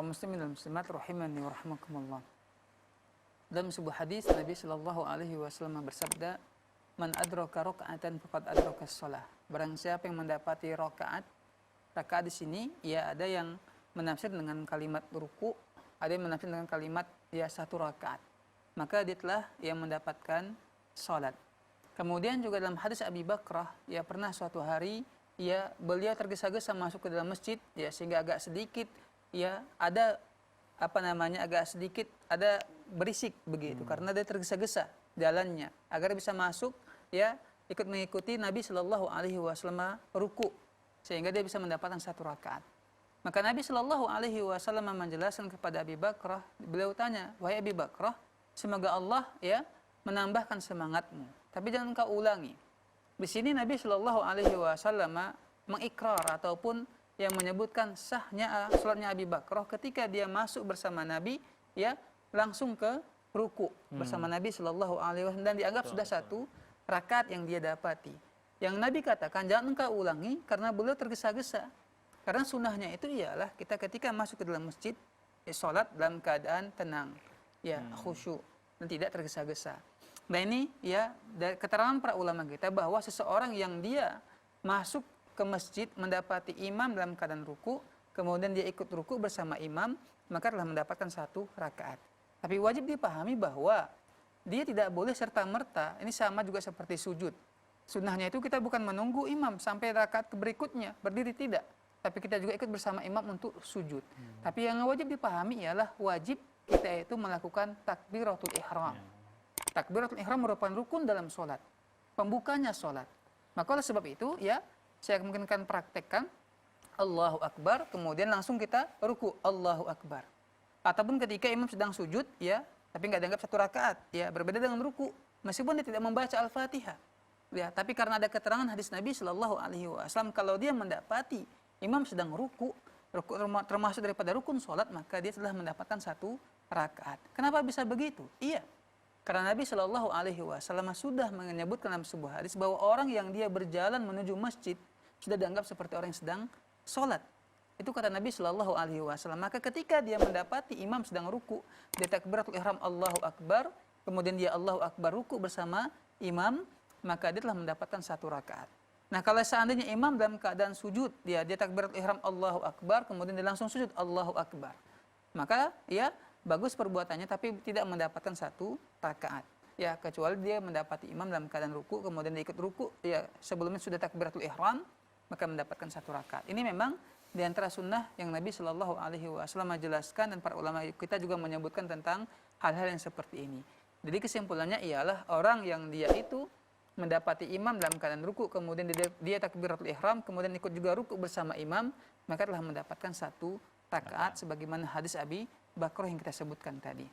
kaum muslimin dan muslimat rahimani wa rahmakumullah. Dalam sebuah hadis Nabi sallallahu alaihi wasallam bersabda, "Man adraka raka'atan faqad adraka shalah." Barang siapa yang mendapati rakaat di sini ya ada yang menafsir dengan kalimat ruku, ada yang menafsir dengan kalimat ya satu rakaat. Maka dia telah yang mendapatkan salat. Kemudian juga dalam hadis Abi Bakrah, ya pernah suatu hari ya beliau tergesa-gesa masuk ke dalam masjid ya sehingga agak sedikit ya ada agak sedikit ada berisik begitu karena dia tergesa-gesa jalannya agar bisa masuk ya ikut mengikuti Nabi Shallallahu Alaihi Wasallam ruku sehingga dia bisa mendapatkan satu rakaat. Maka Nabi Shallallahu Alaihi Wasallam menjelaskan kepada Abi Bakrah, beliau tanya, wahai Abi Bakrah, semoga Allah ya menambahkan semangatmu, tapi jangan kau ulangi. Di sini Nabi Shallallahu Alaihi Wasallam mengikrar ataupun yang menyebutkan sahnya salatnya Abi Bakrah ketika dia masuk bersama Nabi ya langsung ke ruku bersama Nabi Shallallahu Alaihi Wasallam dan dianggap sudah satu rakaat yang dia dapati. Yang Nabi katakan jangan engkau ulangi karena beliau tergesa-gesa. Karena sunnahnya itu ialah kita ketika masuk ke dalam masjid ya, salat dalam keadaan tenang ya khusyuk dan tidak tergesa-gesa. Nah ini ya dari keterangan para ulama kita bahwa seseorang yang dia masuk ke masjid mendapati imam dalam keadaan ruku, kemudian dia ikut ruku bersama imam, maka telah mendapatkan satu rakaat. Tapi wajib dipahami bahwa dia tidak boleh serta-merta, ini sama juga seperti sujud. Sunnahnya itu kita bukan menunggu imam sampai rakaat berikutnya, berdiri tidak. Tapi kita juga ikut bersama imam untuk sujud. Tapi yang wajib dipahami ialah wajib kita itu melakukan takbiratul ihram. Takbiratul ihram merupakan rukun dalam sholat, pembukanya sholat. Maka oleh sebab itu ya saya mungkin akan praktekkan Allahu Akbar, kemudian langsung kita ruku Allahu Akbar. Ataupun ketika imam sedang sujud ya, tapi nggak dianggap satu rakaat ya, berbeda dengan ruku. Meskipun dia tidak membaca Al-Fatihah. Ya, tapi karena ada keterangan hadis Nabi Shallallahu Alaihi Wasallam kalau dia mendapati imam sedang ruku termasuk daripada rukun sholat, maka dia telah mendapatkan satu rakaat. Kenapa bisa begitu? Iya. Karena Nabi Shallallahu Alaihi Wasallam sudah menyebutkan dalam sebuah hadis bahwa orang yang dia berjalan menuju masjid sudah dianggap seperti orang yang sedang sholat. Itu kata Nabi Shallallahu Alaihi Wasallam. Maka ketika dia mendapati imam sedang ruku, dia takbiratul ihram Allahu Akbar, kemudian dia Allahu Akbar ruku bersama imam, maka dia telah mendapatkan satu rakaat. Nah kalau seandainya imam dalam keadaan sujud, dia takbiratul ihram Allahu Akbar, kemudian dia langsung sujud Allahu Akbar, maka ya bagus perbuatannya tapi tidak mendapatkan satu rakaat. Ya kecuali dia mendapati imam dalam keadaan ruku, kemudian dia ikut ruku, ya sebelumnya sudah takbiratul ihram, maka mendapatkan satu rakaat. Ini memang di antara sunnah yang Nabi Shallallahu Alaihi Wasallam menjelaskan dan para ulama kita juga menyebutkan tentang hal-hal yang seperti ini. Jadi kesimpulannya ialah orang yang dia itu mendapati imam dalam keadaan ruku, kemudian dia takbiratul ihram, kemudian ikut juga ruku bersama imam, maka telah mendapatkan satu rakaat sebagaimana hadis Abi Bakrah yang kita sebutkan tadi.